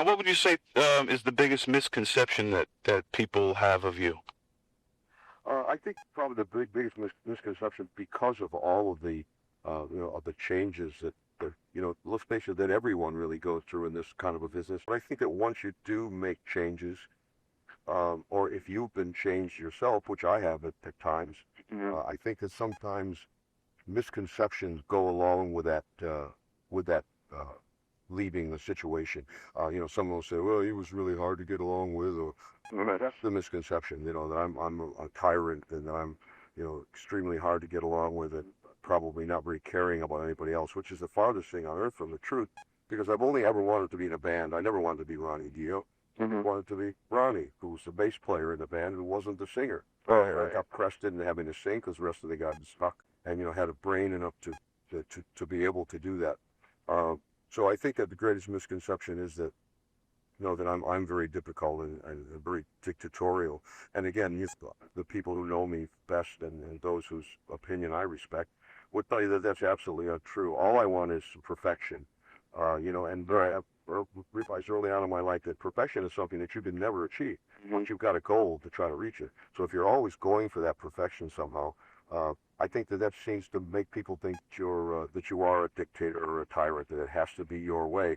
what would you say is the biggest misconception that people have of you? I think probably the biggest misconception, because of all of the, of the changes that, let's face it, that everyone really goes through in this kind of a business. But I think that once you do make changes, or if you've been changed yourself, which I have at times, I think that sometimes misconceptions go along with that leaving the situation. Someone will say, "Well, he was really hard to get along with," or that's the misconception. That I'm a tyrant and I'm, extremely hard to get along with, and probably not very caring about anybody else, which is the farthest thing on earth from the truth. Because I've only ever wanted to be in a band. I never wanted to be Ronnie Dio. I wanted to be Ronnie, who was the bass player in the band, who wasn't the singer. I got pressed into having to sing because the rest of the guys got stuck, and had a brain enough to be able to do that. So I think that the greatest misconception is that that I'm very difficult and very dictatorial. And again, the people who know me best and those whose opinion I respect would tell you that that's absolutely untrue. All I want is perfection. And I realized early on in my life that perfection is something that you can never achieve once you've got a goal to try to reach it. So if you're always going for that perfection somehow, I think that seems to make people think that you are a dictator or a tyrant, that it has to be your way.